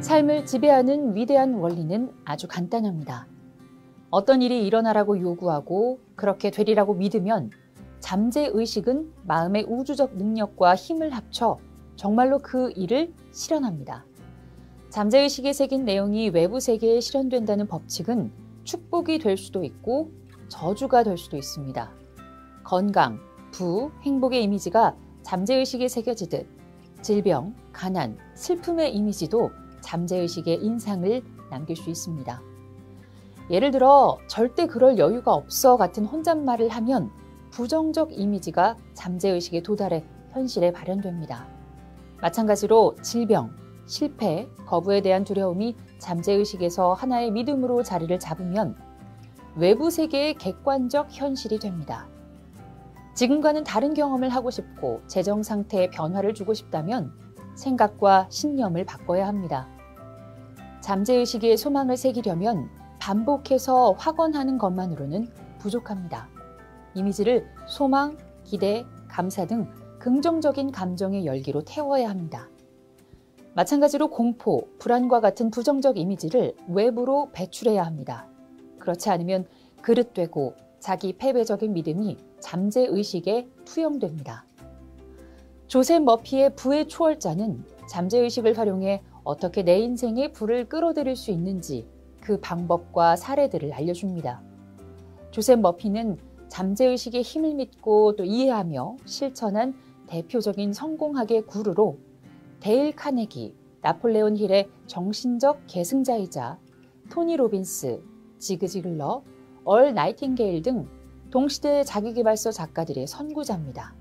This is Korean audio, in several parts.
삶을 지배하는 위대한 원리는 아주 간단합니다. 어떤 일이 일어나라고 요구하고 그렇게 되리라고 믿으면 잠재의식은 마음의 우주적 능력과 힘을 합쳐 정말로 그 일을 실현합니다. 잠재의식에 새긴 내용이 외부 세계에 실현된다는 법칙은 축복이 될 수도 있고 저주가 될 수도 있습니다. 건강, 부, 행복의 이미지가 잠재의식에 새겨지듯 질병, 가난, 슬픔의 이미지도 잠재의식의 인상을 남길 수 있습니다. 예를 들어 절대 그럴 여유가 없어 같은 혼잣말을 하면 부정적 이미지가 잠재의식에 도달해 현실에 발현됩니다. 마찬가지로 질병, 실패, 거부에 대한 두려움이 잠재의식에서 하나의 믿음으로 자리를 잡으면 외부 세계의 객관적 현실이 됩니다. 지금과는 다른 경험을 하고 싶고 재정 상태에 변화를 주고 싶다면 생각과 신념을 바꿔야 합니다. 잠재의식에 소망을 새기려면 반복해서 확언하는 것만으로는 부족합니다. 이미지를 소망, 기대, 감사 등 긍정적인 감정의 열기로 태워야 합니다. 마찬가지로 공포, 불안과 같은 부정적 이미지를 외부로 배출해야 합니다. 그렇지 않으면 그릇되고 자기 패배적인 믿음이 잠재의식에 투영됩니다. 조셉 머피의 부의 초월자는 잠재의식을 활용해 어떻게 내 인생에 불을 끌어들일 수 있는지 그 방법과 사례들을 알려줍니다. 조셉 머피는 잠재의식의 힘을 믿고 또 이해하며 실천한 대표적인 성공학의 구루로 데일 카네기, 나폴레온 힐의 정신적 계승자이자 토니 로빈스, 지그 지글러, 얼 나이팅게일 등 동시대 자기계발서 작가들의 선구자입니다.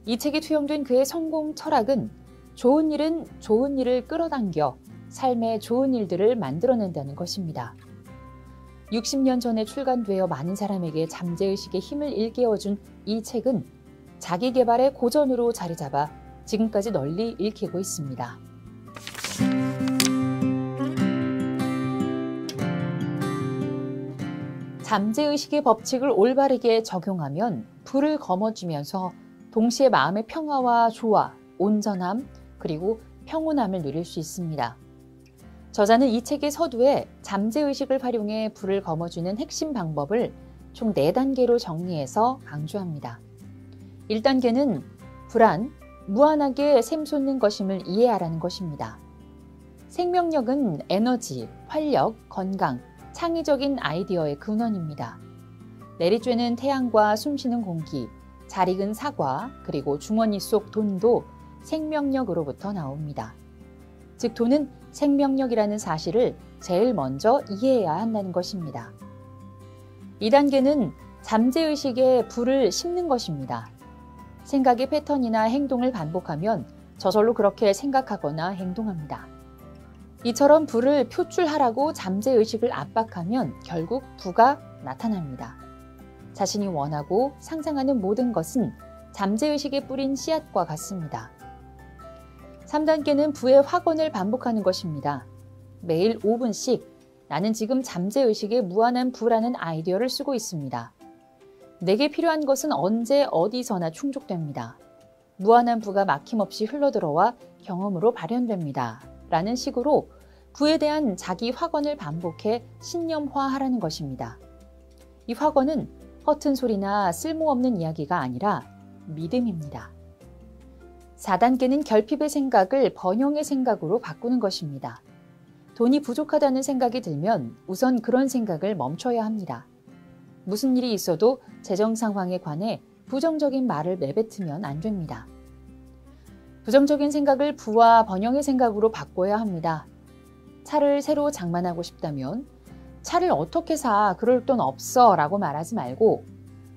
이 책에 투영된 그의 성공 철학은 좋은 일은 좋은 일을 끌어당겨 삶의 좋은 일들을 만들어낸다는 것입니다. 60년 전에 출간되어 많은 사람에게 잠재의식의 힘을 일깨워준 이 책은 자기계발의 고전으로 자리 잡아 지금까지 널리 읽히고 있습니다. 잠재의식의 법칙을 올바르게 적용하면 불을 거머쥐면서 동시에 마음의 평화와 조화, 온전함, 그리고 평온함을 누릴 수 있습니다. 저자는 이 책의 서두에 잠재의식을 활용해 불을 거머쥐는 핵심 방법을 총 4단계로 정리해서 강조합니다. 1단계는 불안, 무한하게 샘솟는 것임을 이해하라는 것입니다. 생명력은 에너지, 활력, 건강, 창의적인 아이디어의 근원입니다. 내리쬐는 태양과 숨쉬는 공기, 잘 익은 사과, 그리고 주머니 속 돈도 생명력으로부터 나옵니다. 즉 돈은 생명력이라는 사실을 제일 먼저 이해해야 한다는 것입니다. 2단계는 잠재의식에 불을 심는 것입니다. 생각의 패턴이나 행동을 반복하면 저절로 그렇게 생각하거나 행동합니다. 이처럼 불을 표출하라고 잠재의식을 압박하면 결국 부가 나타납니다. 자신이 원하고 상상하는 모든 것은 잠재의식에 뿌린 씨앗과 같습니다. 3단계는 부의 확언을 반복하는 것입니다. 매일 5분씩 나는 지금 잠재의식에 무한한 부라는 아이디어를 쓰고 있습니다. 내게 필요한 것은 언제 어디서나 충족됩니다. 무한한 부가 막힘없이 흘러들어와 경험으로 발현됩니다. 라는 식으로 부에 대한 자기 확언을 반복해 신념화하라는 것입니다. 이 확언은 허튼 소리나 쓸모없는 이야기가 아니라 믿음입니다. 4단계는 결핍의 생각을 번영의 생각으로 바꾸는 것입니다. 돈이 부족하다는 생각이 들면 우선 그런 생각을 멈춰야 합니다. 무슨 일이 있어도 재정 상황에 관해 부정적인 말을 내뱉으면 안 됩니다. 부정적인 생각을 부와 번영의 생각으로 바꿔야 합니다. 차를 새로 장만하고 싶다면 차를 어떻게 사? 그럴 돈 없어 라고 말하지 말고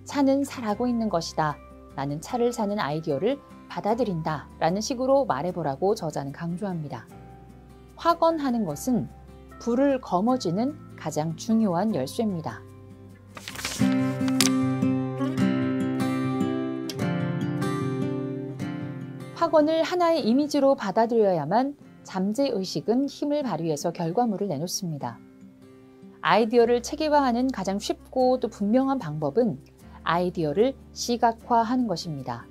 차는 사라고 있는 것이다. 나는 차를 사는 아이디어를 받아들인다 라는 식으로 말해보라고 저자는 강조합니다. 확언하는 것은 불을 거머쥐는 가장 중요한 열쇠입니다. 확언을 하나의 이미지로 받아들여야만 잠재의식은 힘을 발휘해서 결과물을 내놓습니다. 아이디어를 체계화하는 가장 쉽고 또 분명한 방법은 아이디어를 시각화하는 것입니다.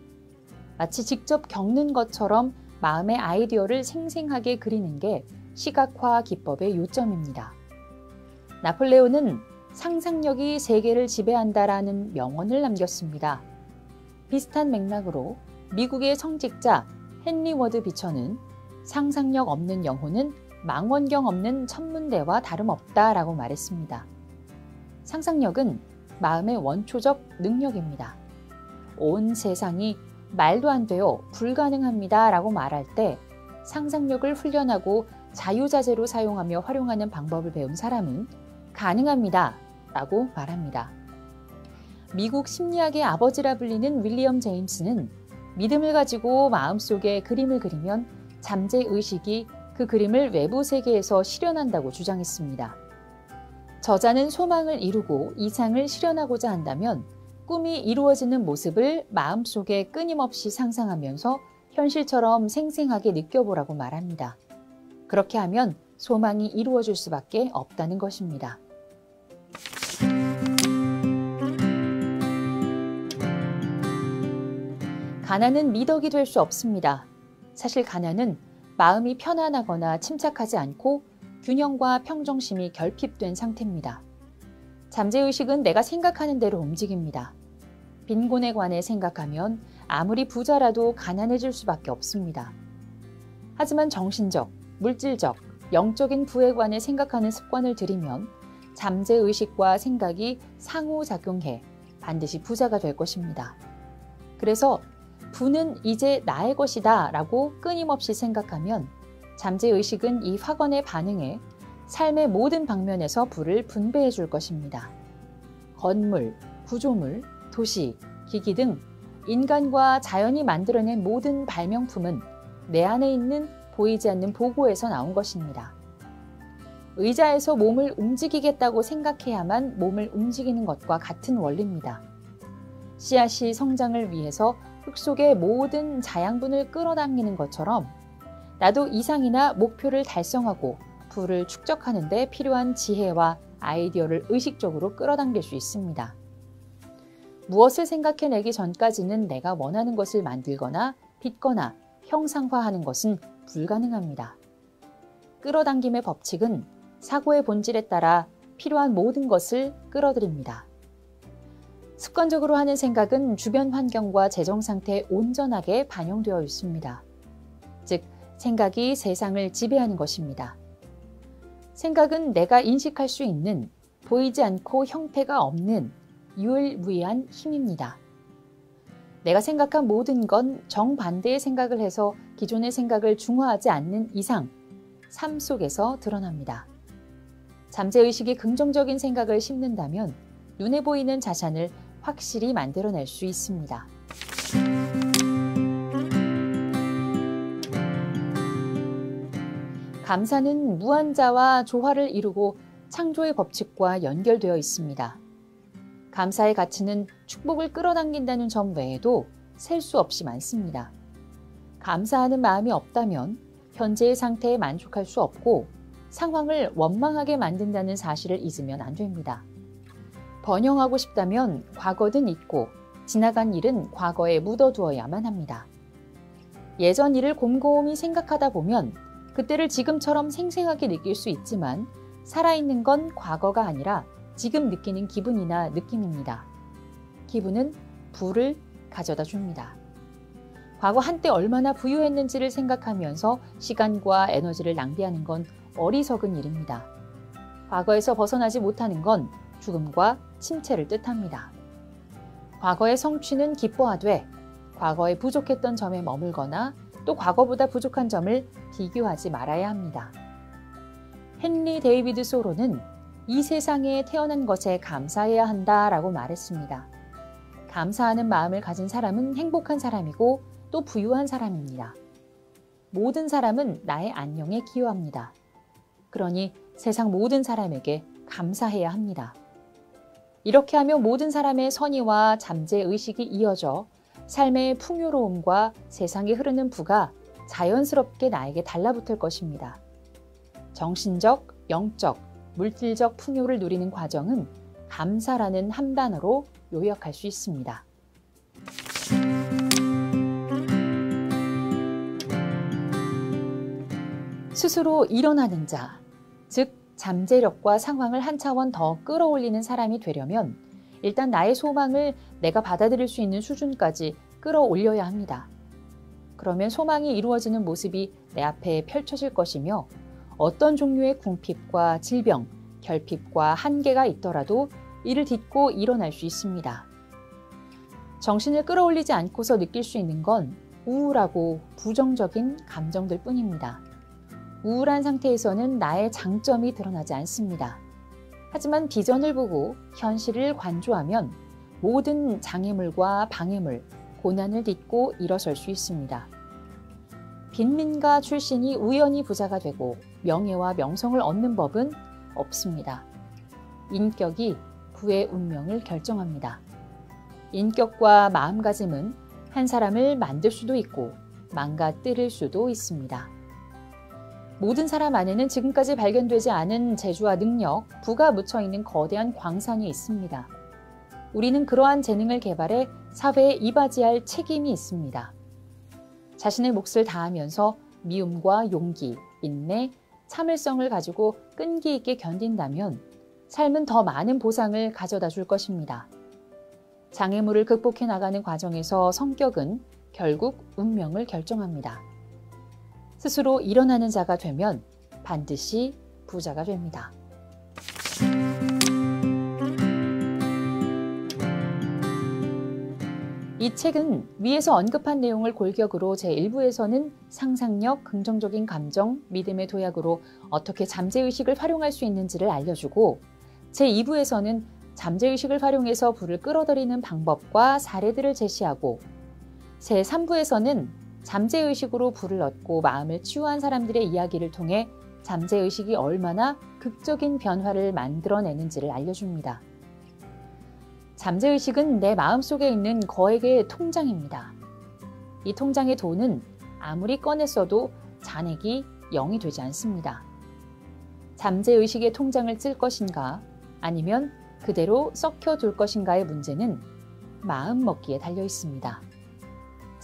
마치 직접 겪는 것처럼 마음의 아이디어를 생생하게 그리는 게 시각화 기법의 요점입니다. 나폴레온은 상상력이 세계를 지배한다라는 명언을 남겼습니다. 비슷한 맥락으로 미국의 성직자 헨리 워드 비처는 상상력 없는 영혼은 망원경 없는 천문대와 다름없다라고 말했습니다. 상상력은 마음의 원초적 능력입니다. 온 세상이 말도 안 돼요, 불가능합니다 라고 말할 때 상상력을 훈련하고 자유자재로 사용하며 활용하는 방법을 배운 사람은 가능합니다 라고 말합니다. 미국 심리학의 아버지라 불리는 윌리엄 제임스는 믿음을 가지고 마음속에 그림을 그리면 잠재의식이 그 그림을 외부 세계에서 실현한다고 주장했습니다. 저자는 소망을 이루고 이상을 실현하고자 한다면 꿈이 이루어지는 모습을 마음속에 끊임없이 상상하면서 현실처럼 생생하게 느껴보라고 말합니다. 그렇게 하면 소망이 이루어질 수밖에 없다는 것입니다. 가난은 미덕이 될 수 없습니다. 사실 가난은 마음이 편안하거나 침착하지 않고 균형과 평정심이 결핍된 상태입니다. 잠재의식은 내가 생각하는 대로 움직입니다. 빈곤에 관해 생각하면 아무리 부자라도 가난해질 수밖에 없습니다. 하지만 정신적, 물질적, 영적인 부에 관해 생각하는 습관을 들이면 잠재의식과 생각이 상호작용해 반드시 부자가 될 것입니다. 그래서 부는 이제 나의 것이다 라고 끊임없이 생각하면 잠재의식은 이 확언에 반응해 삶의 모든 방면에서 부를 분배해 줄 것입니다. 건물, 구조물, 도시, 기기 등 인간과 자연이 만들어낸 모든 발명품은 내 안에 있는 보이지 않는 보고에서 나온 것입니다. 의자에서 몸을 움직이겠다고 생각해야만 몸을 움직이는 것과 같은 원리입니다. 씨앗이 성장을 위해서 흙 속의 모든 자양분을 끌어당기는 것처럼 나도 이상이나 목표를 달성하고 부를 축적하는 데 필요한 지혜와 아이디어를 의식적으로 끌어당길 수 있습니다. 무엇을 생각해내기 전까지는 내가 원하는 것을 만들거나 빚거나 형상화하는 것은 불가능합니다. 끌어당김의 법칙은 사고의 본질에 따라 필요한 모든 것을 끌어들입니다. 습관적으로 하는 생각은 주변 환경과 재정 상태에 온전하게 반영되어 있습니다. 즉, 생각이 세상을 지배하는 것입니다. 생각은 내가 인식할 수 있는 보이지 않고 형태가 없는 유일무이한 힘입니다. 내가 생각한 모든 건 정반대의 생각을 해서 기존의 생각을 중화하지 않는 이상 삶 속에서 드러납니다. 잠재의식이 긍정적인 생각을 심는다면 눈에 보이는 자산을 확실히 만들어낼 수 있습니다. 감사는 무한자와 조화를 이루고 창조의 법칙과 연결되어 있습니다. 감사의 가치는 축복을 끌어당긴다는 점 외에도 셀 수 없이 많습니다. 감사하는 마음이 없다면 현재의 상태에 만족할 수 없고 상황을 원망하게 만든다는 사실을 잊으면 안 됩니다. 번영하고 싶다면 과거든 잊고 지나간 일은 과거에 묻어두어야만 합니다. 예전 일을 곰곰이 생각하다 보면 그때를 지금처럼 생생하게 느낄 수 있지만 살아있는 건 과거가 아니라 지금 느끼는 기분이나 느낌입니다. 기분은 부를 가져다 줍니다. 과거 한때 얼마나 부유했는지를 생각하면서 시간과 에너지를 낭비하는 건 어리석은 일입니다. 과거에서 벗어나지 못하는 건 죽음과 침체를 뜻합니다. 과거의 성취는 기뻐하되 과거에 부족했던 점에 머물거나 또 과거보다 부족한 점을 비교하지 말아야 합니다. 헨리 데이비드 소로는 이 세상에 태어난 것에 감사해야 한다라고 말했습니다. 감사하는 마음을 가진 사람은 행복한 사람이고 또 부유한 사람입니다. 모든 사람은 나의 안녕에 기여합니다. 그러니 세상 모든 사람에게 감사해야 합니다. 이렇게 하면 모든 사람의 선의와 잠재의식이 이어져 삶의 풍요로움과 세상에 흐르는 부가 자연스럽게 나에게 달라붙을 것입니다. 정신적, 영적, 물질적 풍요를 누리는 과정은 감사라는 한 단어로 요약할 수 있습니다. 스스로 일어나는 자, 즉 잠재력과 상황을 한 차원 더 끌어올리는 사람이 되려면 일단 나의 소망을 내가 받아들일 수 있는 수준까지 끌어올려야 합니다. 그러면 소망이 이루어지는 모습이 내 앞에 펼쳐질 것이며 어떤 종류의 궁핍과 질병, 결핍과 한계가 있더라도 이를 딛고 일어날 수 있습니다. 정신을 끌어올리지 않고서 느낄 수 있는 건 우울하고 부정적인 감정들 뿐입니다. 우울한 상태에서는 나의 장점이 드러나지 않습니다. 하지만 비전을 보고 현실을 관조하면 모든 장애물과 방해물, 고난을 딛고 일어설 수 있습니다. 빈민가 출신이 우연히 부자가 되고 명예와 명성을 얻는 법은 없습니다. 인격이 그의 운명을 결정합니다. 인격과 마음가짐은 한 사람을 만들 수도 있고 망가뜨릴 수도 있습니다. 모든 사람 안에는 지금까지 발견되지 않은 재주와 능력, 부가 묻혀있는 거대한 광산이 있습니다. 우리는 그러한 재능을 개발해 사회에 이바지할 책임이 있습니다. 자신의 몫을 다하면서 미움과 용기, 인내, 참을성을 가지고 끈기 있게 견딘다면 삶은 더 많은 보상을 가져다 줄 것입니다. 장애물을 극복해 나가는 과정에서 성격은 결국 운명을 결정합니다. 스스로 일어나는 자가 되면 반드시 부자가 됩니다. 이 책은 위에서 언급한 내용을 골격으로 제1부에서는 상상력, 긍정적인 감정, 믿음의 도약으로 어떻게 잠재의식을 활용할 수 있는지를 알려주고 제2부에서는 잠재의식을 활용해서 불을 끌어들이는 방법과 사례들을 제시하고 제3부에서는 잠재의식으로 불을 얻고 마음을 치유한 사람들의 이야기를 통해 잠재의식이 얼마나 극적인 변화를 만들어내는지를 알려줍니다. 잠재의식은 내 마음속에 있는 거액의 통장입니다. 이 통장의 돈은 아무리 꺼냈어도 잔액이 0이 되지 않습니다. 잠재의식의 통장을 찔 것인가 아니면 그대로 썩혀둘 것인가의 문제는 마음먹기에 달려 있습니다.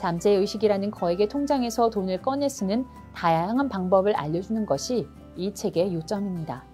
잠재의식이라는 거액의 통장에서 돈을 꺼내 쓰는 다양한 방법을 알려주는 것이 이 책의 요점입니다.